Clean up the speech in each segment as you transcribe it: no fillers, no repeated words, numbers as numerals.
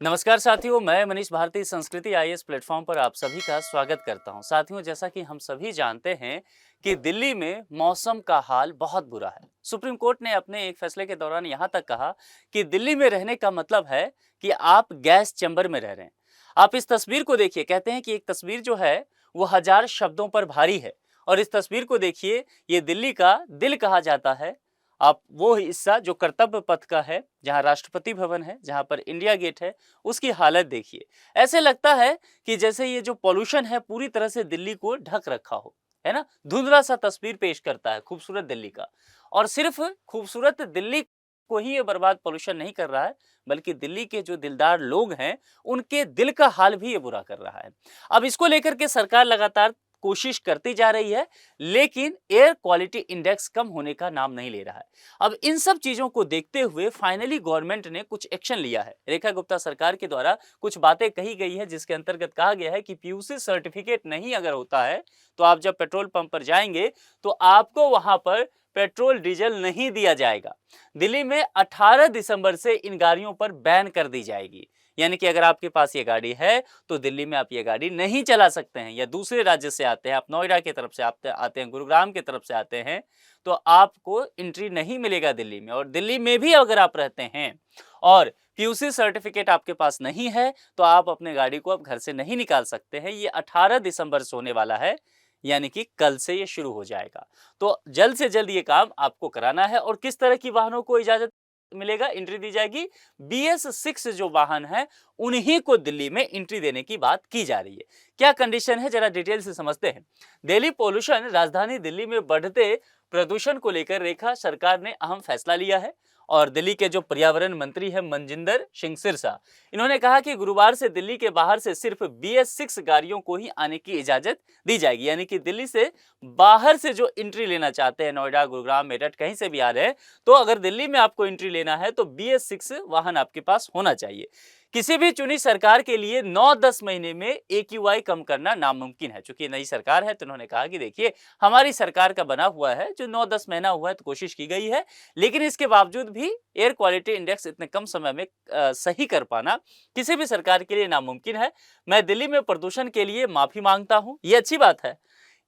नमस्कार साथियों, मैं मनीष भारती संस्कृति आईएएस प्लेटफॉर्म पर आप सभी का स्वागत करता हूं। साथियों, जैसा कि हम सभी जानते हैं कि दिल्ली में मौसम का हाल बहुत बुरा है। सुप्रीम कोर्ट ने अपने एक फैसले के दौरान यहां तक कहा कि दिल्ली में रहने का मतलब है कि आप गैस चैम्बर में रह रहे हैं। आप इस तस्वीर को देखिए, कहते हैं कि एक तस्वीर जो है वो हजार शब्दों पर भारी है। और इस तस्वीर को देखिए, ये दिल्ली का दिल कहा जाता है। आप वो हिस्सा जो कर्तव्य पथ का है, जहां राष्ट्रपति भवन है, जहां पर इंडिया गेट है, उसकी हालत देखिए। ऐसे लगता है कि जैसे ये जो पॉल्यूशन है पूरी तरह से दिल्ली को ढक रखा हो, है ना। धुंधला सा तस्वीर पेश करता है खूबसूरत दिल्ली का। और सिर्फ खूबसूरत दिल्ली को ही ये बर्बाद पॉल्यूशन नहीं कर रहा है, बल्कि दिल्ली के जो दिलदार लोग हैं उनके दिल का हाल भी ये बुरा कर रहा है। अब इसको लेकर के सरकार लगातार कोशिश करती जा रही है, लेकिन एयर क्वालिटी इंडेक्स कम होने का नाम नहीं ले रहा है। अब इन सब चीजों को देखते हुए फाइनली गवर्नमेंट ने कुछ एक्शन लिया है। रेखा गुप्ता सरकार के द्वारा कुछ बातें कही गई है, जिसके अंतर्गत कहा गया है कि पीयूसी सर्टिफिकेट नहीं अगर होता है तो आप जब पेट्रोल पंप पर जाएंगे तो आपको वहां पर पेट्रोल डीजल नहीं दिया जाएगा। दिल्ली में 18 दिसंबर से इन गाड़ियों पर बैन कर दी जाएगी। यानी कि अगर आपके पास ये गाड़ी है तो दिल्ली में आप ये गाड़ी नहीं चला सकते हैं। या दूसरे राज्य से आते हैं, आप नोएडा की तरफ से आते हैं, गुरुग्राम की तरफ से आते हैं, तो आपको एंट्री नहीं मिलेगा दिल्ली में। और दिल्ली में भी अगर आप रहते हैं और पीयूसी सर्टिफिकेट आपके पास नहीं है तो आप अपने गाड़ी को अब घर से नहीं निकाल सकते हैं। ये 18 दिसंबर से होने वाला है, यानी कि कल से ये शुरू हो जाएगा। तो जल्द से जल्द ये काम आपको कराना है। और किस तरह की वाहनों को इजाजत मिलेगा, एंट्री दी जाएगी? BS6 जो वाहन है उन्हीं को दिल्ली में एंट्री देने की बात की जा रही है। क्या कंडीशन है, जरा डिटेल से समझते हैं। दिल्ली पोल्यूशन, राजधानी दिल्ली में बढ़ते प्रदूषण को लेकर रेखा सरकार ने अहम फैसला लिया है। और दिल्ली के जो पर्यावरण मंत्री है मनजिंदर सिंह सिरसा, इन्होंने कहा कि गुरुवार से दिल्ली के बाहर से सिर्फ BS6 गाड़ियों को ही आने की इजाजत दी जाएगी। यानी कि दिल्ली से बाहर से जो एंट्री लेना चाहते हैं, नोएडा, गुरुग्राम, मेरठ कहीं से भी आ रहे हैं, तो अगर दिल्ली में आपको एंट्री लेना है तो BS6 वाहन आपके पास होना चाहिए। किसी भी चुनी सरकार के लिए 9-10 महीने में AQI कम करना नामुमकिन है। चूंकि नई सरकार है तो उन्होंने कहा कि देखिए, हमारी सरकार का बना हुआ है, जो 9-10 महीना हुआ है तो कोशिश की गई है, लेकिन इसके बावजूद भी एयर क्वालिटी इंडेक्स इतने कम समय में सही कर पाना किसी भी सरकार के लिए नामुमकिन है। मैं दिल्ली में प्रदूषण के लिए माफी मांगता हूं। ये अच्छी बात है।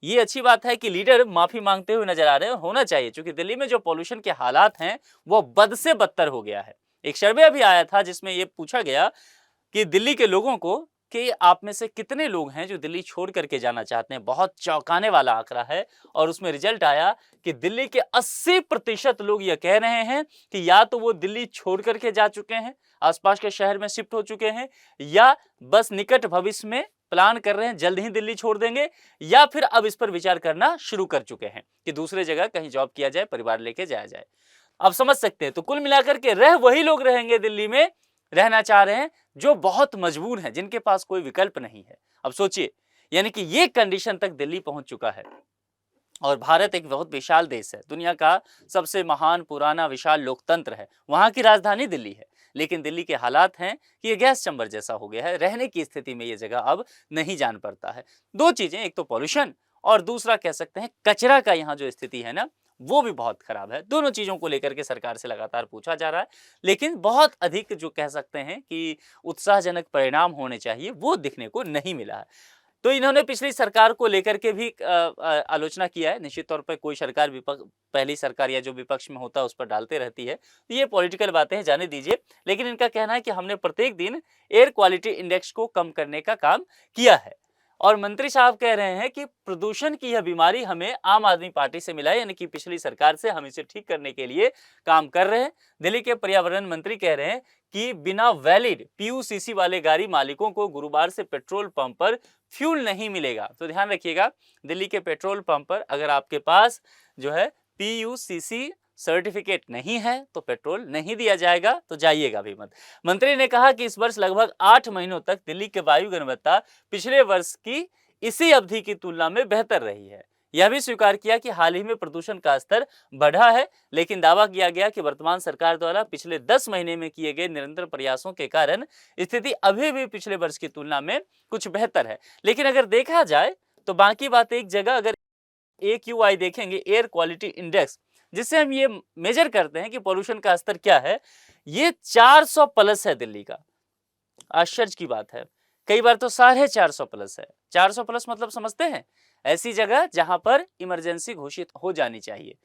ये अच्छी बात है कि लीडर माफी मांगते हुए नजर आ रहे हैं, होना चाहिए, क्योंकि दिल्ली में जो पॉल्यूशन के हालात हैं वो बद से बदतर हो गया है। एक सर्वे अभी आया था जिसमें ये पूछा गया कि दिल्ली के लोगों को कि आप में से कितने लोग हैं जो दिल्ली छोड़ करके जाना चाहते हैं। बहुत चौंकाने वाला आंकड़ा है। और उसमें रिजल्ट आया कि दिल्ली के 80% लोग ये कह रहे हैं कि या तो वो दिल्ली छोड़ करके जा चुके हैं, आसपास के शहर में शिफ्ट हो चुके हैं, या बस निकट भविष्य में प्लान कर रहे हैं जल्द ही दिल्ली छोड़ देंगे, या फिर अब इस पर विचार करना शुरू कर चुके हैं कि दूसरे जगह कहीं जॉब किया जाए, परिवार लेके जाया जाए। आप समझ सकते हैं। तो कुल मिलाकर के रह वही लोग रहेंगे, दिल्ली में रहना चाह रहे हैं जो बहुत मजबूर हैं, जिनके पास कोई विकल्प नहीं है। अब सोचिए, यानी कि ये कंडीशन तक दिल्ली पहुंच चुका है। और भारत एक बहुत विशाल देश है, दुनिया का सबसे महान, पुराना, विशाल लोकतंत्र है। वहां की राजधानी दिल्ली है, लेकिन दिल्ली के हालात हैं कि ये गैस चैम्बर जैसा हो गया है। रहने की स्थिति में ये जगह अब नहीं जान पड़ता है। दो चीजें, एक तो पॉल्यूशन और दूसरा कह सकते हैं कचरा का यहाँ जो स्थिति है ना, वो भी बहुत खराब है। दोनों चीजों को लेकर के सरकार से लगातार पूछा जा रहा है, लेकिन बहुत अधिक जो कह सकते हैं कि उत्साहजनक परिणाम होने चाहिए वो दिखने को नहीं मिला है। तो इन्होंने पिछली सरकार को लेकर के भी आलोचना किया है। निश्चित तौर पर कोई सरकार विपक्ष, पहली सरकार या जो विपक्ष में होता है उस पर डालते रहती है, तो ये पॉलिटिकल बातें हैं, जाने दीजिए। लेकिन इनका कहना है कि हमने प्रत्येक दिन एयर क्वालिटी इंडेक्स को कम करने का काम किया है। और मंत्री साहब कह रहे हैं कि प्रदूषण की यह बीमारी हमें आम आदमी पार्टी से मिला है, यानी कि पिछली सरकार से। हम इसे ठीक करने के लिए काम कर रहे हैं। दिल्ली के पर्यावरण मंत्री कह रहे हैं कि बिना वैलिड PUCC वाले गाड़ी मालिकों को गुरुवार से पेट्रोल पंप पर फ्यूल नहीं मिलेगा। तो ध्यान रखिएगा, दिल्ली के पेट्रोल पंप पर अगर आपके पास जो है PUCC सर्टिफिकेट नहीं है तो पेट्रोल नहीं दिया जाएगा, तो जाइएगा भी मत। मंत्री ने कहा कि इस वर्ष लगभग 8 महीनों तक दिल्ली की वायु गुणवत्ता पिछले वर्ष की इसी अवधि की तुलना में बेहतर रही है। यह भी स्वीकार किया कि हाल ही में प्रदूषण का स्तर बढ़ा है, लेकिन दावा किया गया कि वर्तमान सरकार द्वारा पिछले 10 महीने में किए गए निरंतर प्रयासों के कारण स्थिति अभी भी पिछले वर्ष की तुलना में कुछ बेहतर है। लेकिन अगर देखा जाए तो बाकी बात एक जगह, अगर AQI देखेंगे, एयर क्वालिटी इंडेक्स, जिससे हम ये मेजर करते हैं कि पोल्यूशन का स्तर क्या है, ये 400 प्लस है दिल्ली का। आश्चर्य की बात है। कई बार तो 450 प्लस है। 400 प्लस मतलब समझते हैं? ऐसी जगह जहां पर इमरजेंसी घोषित हो जानी चाहिए,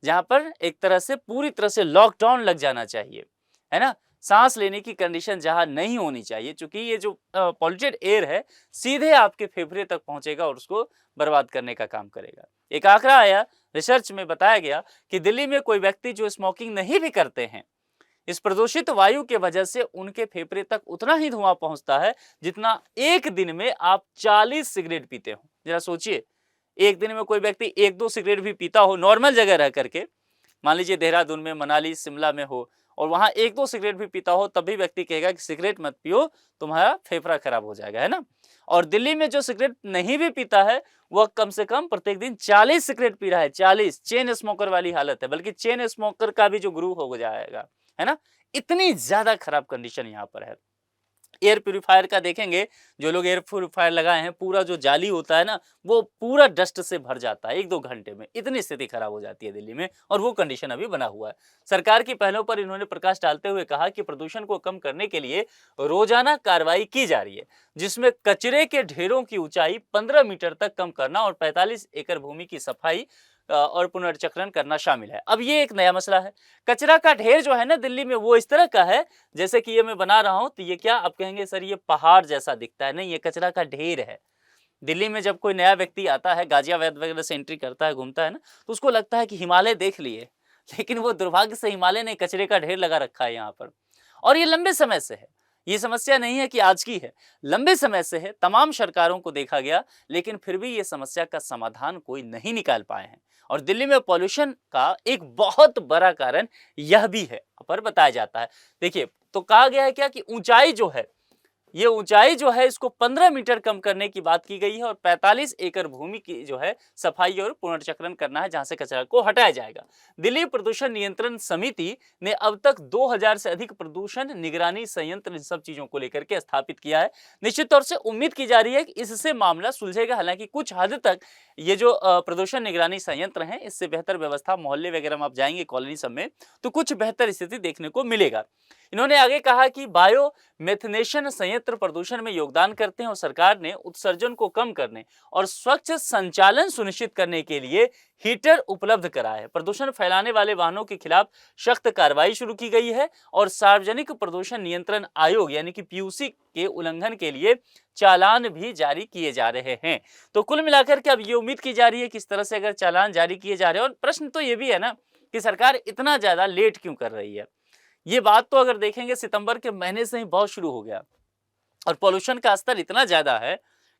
जहां पर एक तरह से पूरी तरह से लॉकडाउन लग जाना चाहिए, है ना? सांस लेने की कंडीशन जहां नहीं होनी चाहिए, क्योंकि ये जो पॉल्यूटेड एयर है सीधे आपके फेफड़े तक पहुंचेगा और उसको बर्बाद करने का काम करेगा। एक आंकड़ा आया, रिसर्च में बताया गया कि दिल्ली में कोई व्यक्ति जो स्मोकिंग नहीं भी करते हैं, इस प्रदूषित वायु के वजह से उनके फेफड़े तक उतना ही धुआं पहुंचता है जितना एक दिन में आप 40 सिगरेट पीते हो। जरा सोचिए, एक दिन में कोई व्यक्ति 1-2 सिगरेट भी पीता हो नॉर्मल जगह रह करके, मान लीजिए देहरादून में, मनाली, शिमला में हो, और वहां 1-2 सिगरेट भी पीता हो, तब भी व्यक्ति कहेगा कि सिगरेट मत पियो, तुम्हारा फेफड़ा खराब हो जाएगा, है ना? और दिल्ली में जो सिगरेट नहीं भी पीता है वह कम से कम प्रत्येक दिन 40 सिगरेट पी रहा है। 40 चेन स्मोकर वाली हालत है, बल्कि चेन स्मोकर का भी जो गुरु हो जाएगा, है ना? इतनी ज्यादा खराब कंडीशन यहाँ पर है। एयर प्यूरिफायर का देखेंगे, जो लोग एयर प्यूरिफायर लगाए हैं, पूरा जो जाली होता है ना, वो पूरा डस्ट से भर जाता है 1-2 घंटे में। इतनी स्थिति खराब हो जाती है दिल्ली में, और वो कंडीशन अभी बना हुआ है। सरकार की पहलों पर इन्होंने प्रकाश डालते हुए कहा कि प्रदूषण को कम करने के लिए रोजाना कार्रवाई की जा रही है, जिसमें कचरे के ढेरों की ऊंचाई 15 मीटर तक कम करना और 45 एकड़ भूमि की सफाई और पुनर्चक्रण करना शामिल है। अब ये एक नया मसला है। कचरा का ढेर जो है ना दिल्ली में, वो इस तरह का है जैसे कि ये मैं बना रहा हूं, तो ये क्या आप कहेंगे सर ये पहाड़ जैसा दिखता है? नहीं, ये कचरा का ढेर है। दिल्ली में जब कोई नया व्यक्ति आता है, गाजियाबाद वगैरह से एंट्री करता है, घूमता है ना, तो उसको लगता है कि हिमालय देख लिए, लेकिन वो दुर्भाग्य से हिमालय नहीं, कचरे का ढेर लगा रखा है यहाँ पर। और ये लंबे समय से है। ये समस्या नहीं है कि आज की है, लंबे समय से है, तमाम सरकारों को देखा गया, लेकिन फिर भी ये समस्या का समाधान कोई नहीं निकाल पाए हैं। और दिल्ली में पॉल्यूशन का एक बहुत बड़ा कारण यह भी है, पर बताया जाता है। देखिए, तो कहा गया है क्या कि ऊंचाई जो है, ये ऊंचाई जो है इसको 15 मीटर कम करने की बात की गई है, और 45 एकड़ भूमि की जो है सफाई और पुनर्चक्रण करना है, जहां से कचरा को हटाया जाएगा। दिल्ली प्रदूषण नियंत्रण समिति ने अब तक 2000 से अधिक प्रदूषण निगरानी संयंत्र इन सब चीजों को लेकर के स्थापित किया है। निश्चित तौर से उम्मीद की जा रही है कि इससे मामला सुलझेगा। हालांकि कुछ हद तक ये जो प्रदूषण निगरानी संयंत्र है, इससे बेहतर व्यवस्था, मोहल्ले वगैरह में आप जाएंगे कॉलोनी सब में, तो कुछ बेहतर स्थिति देखने को मिलेगा। इन्होंने आगे कहा कि बायो मेथनेशन संयंत्र प्रदूषण में योगदान करते हैं, और सरकार ने उत्सर्जन को कम करने और स्वच्छ संचालन सुनिश्चित करने के लिए हीटर उपलब्ध कराए हैं। प्रदूषण फैलाने वाले वाहनों के खिलाफ सख्त कार्रवाई शुरू की गई है, और सार्वजनिक प्रदूषण नियंत्रण आयोग यानी कि पीयूसी के उल्लंघन के लिए चालान भी जारी किए जा रहे हैं। तो कुल मिलाकर के अब ये उम्मीद की जा रही है कि इस तरह से अगर चालान जारी किए जा रहे हैं, और प्रश्न तो ये भी है ना कि सरकार इतना ज्यादा लेट क्यों कर रही है? ये बात तो अगर देखेंगे सितंबर के महीने से ही बहुत शुरू हो गया, और पॉल्यूशन का स्तर इतना ज्यादा है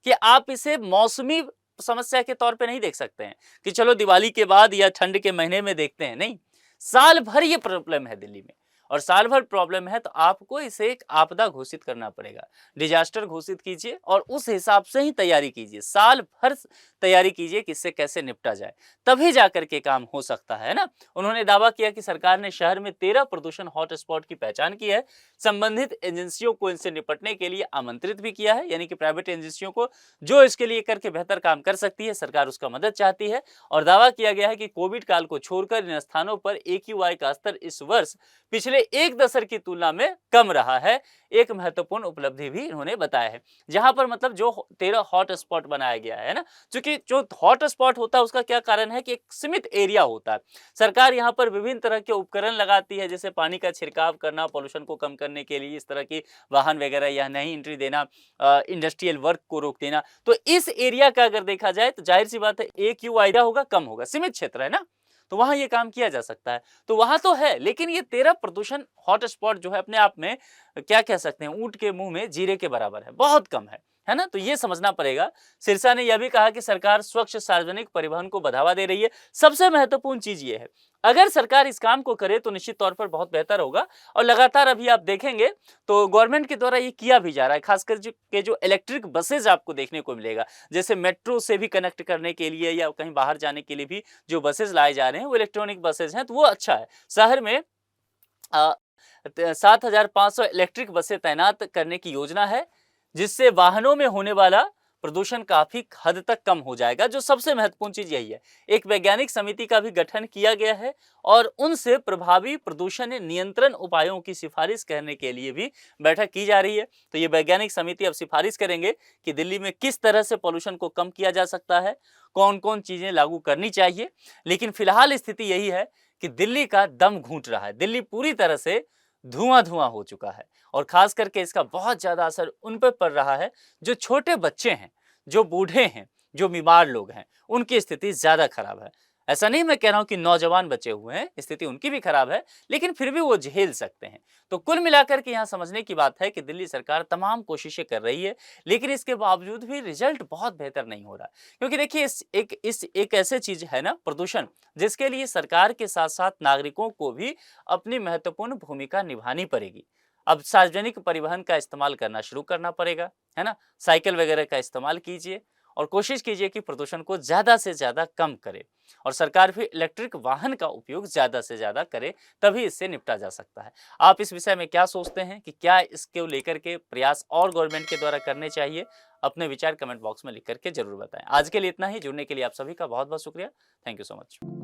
कि आप इसे मौसमी समस्या के तौर पे नहीं देख सकते हैं कि चलो दिवाली के बाद या ठंड के महीने में देखते हैं। नहीं, साल भर ये प्रॉब्लम है दिल्ली में, और साल भर प्रॉब्लम है तो आपको इसे एक आपदा घोषित करना पड़ेगा, डिजास्टर घोषित कीजिए, और उस हिसाब से ही तैयारी कीजिए, साल भर तैयारी कीजिए कि इससे कैसे निपटा जाए, तभी जाकर के काम हो सकता है ना। उन्होंने दावा किया कि सरकार ने शहर में 13 प्रदूषण हॉटस्पॉट की पहचान की है। संबंधित एजेंसियों को इनसे निपटने के लिए आमंत्रित भी किया है, यानी कि प्राइवेट एजेंसियों को जो इसके लिए करके बेहतर काम कर सकती है, सरकार उसका मदद चाहती है। और दावा किया गया है कि कोविड काल को छोड़कर इन स्थानों पर AQI का स्तर इस वर्ष पिछले एक दशक की तुलना में कम रहा है। एक महत्वपूर्ण उपलब्धि भी इन्होंने बताया है, जहां पर मतलब जो 13 हॉट स्पॉट बनाया गया है ना, क्योंकि जो हॉट स्पॉट होता है उसका क्या कारण है कि एक सीमित एरिया होता है। सरकार यहाँ पर विभिन्न तरह के उपकरण लगाती है, जैसे पानी का छिड़काव करना, पॉल्यूशन को कम करने के लिए इस तरह की वाहन वगैरह या नहीं एंट्री देना, इंडस्ट्रियल वर्क को रोक देना। तो इस एरिया का अगर देखा जाए तो जाहिर सी बात है AQI होगा, कम होगा, सीमित क्षेत्र है ना, तो वहां ये काम किया जा सकता है। तो वहां तो है, लेकिन ये 13 प्रदूषण हॉटस्पॉट जो है अपने आप में क्या कह सकते हैं, ऊंट के मुंह में जीरे के बराबर है, बहुत कम है ना। तो ये समझना पड़ेगा। सिरसा ने यह भी कहा कि सरकार स्वच्छ सार्वजनिक परिवहन को बढ़ावा दे रही है। सबसे महत्वपूर्ण चीज ये है, अगर सरकार इस काम को करे तो निश्चित तौर पर बहुत बेहतर होगा। और लगातार अभी आप देखेंगे तो गवर्नमेंट के द्वारा ये किया भी जा रहा है, खासकर जो इलेक्ट्रिक बसेज आपको देखने को मिलेगा, जैसे मेट्रो से भी कनेक्ट करने के लिए या कहीं बाहर जाने के लिए भी जो बसेज लाए जा रहे हैं वो इलेक्ट्रॉनिक बसेज हैं, तो वो अच्छा है। शहर में 7500 इलेक्ट्रिक बसें तैनात करने की योजना है, जिससे वाहनों में होने वाला प्रदूषण काफी हद तक कम हो जाएगा। जो सबसे महत्वपूर्ण चीज यही है। एक वैज्ञानिक समिति का भी गठन किया गया है और उनसे प्रभावी प्रदूषण नियंत्रण उपायों की सिफारिश करने के लिए भी बैठक की जा रही है। तो ये वैज्ञानिक समिति अब सिफारिश करेंगे कि दिल्ली में किस तरह से पॉल्यूशन को कम किया जा सकता है, कौन कौन चीजें लागू करनी चाहिए। लेकिन फिलहाल स्थिति यही है कि दिल्ली का दम घुट रहा है। दिल्ली पूरी तरह से धुआं धुआं हो चुका है और खास करके इसका बहुत ज्यादा असर उन पर पड़ रहा है जो छोटे बच्चे हैं, जो बूढ़े हैं, जो बीमार लोग हैं, उनकी स्थिति ज्यादा खराब है। ऐसा नहीं मैं कह रहा हूं कि नौजवान बचे हुए हैं, स्थिति उनकी भी खराब है, लेकिन फिर भी वो झेल सकते हैं। तो कुल मिलाकर के यहाँ समझने की बात है कि दिल्ली सरकार तमाम कोशिशें कर रही है, लेकिन इसके बावजूद भी रिजल्ट बहुत बेहतर नहीं हो रहा। क्योंकि देखिए इस एक ऐसे चीज है ना प्रदूषण, जिसके लिए सरकार के साथ साथ नागरिकों को भी अपनी महत्वपूर्ण भूमिका निभानी पड़ेगी। अब सार्वजनिक परिवहन का इस्तेमाल करना शुरू करना पड़ेगा, है ना। साइकिल वगैरह का इस्तेमाल कीजिए और कोशिश कीजिए कि प्रदूषण को ज्यादा से ज्यादा कम करे और सरकार भी इलेक्ट्रिक वाहन का उपयोग ज्यादा से ज्यादा करे, तभी इससे निपटा जा सकता है। आप इस विषय में क्या सोचते हैं कि क्या इसको लेकर के प्रयास और गवर्नमेंट के द्वारा करने चाहिए? अपने विचार कमेंट बॉक्स में लिख करके जरूर बताएं। आज के लिए इतना ही। जुड़ने के लिए आप सभी का बहुत बहुत शुक्रिया। Thank you so much.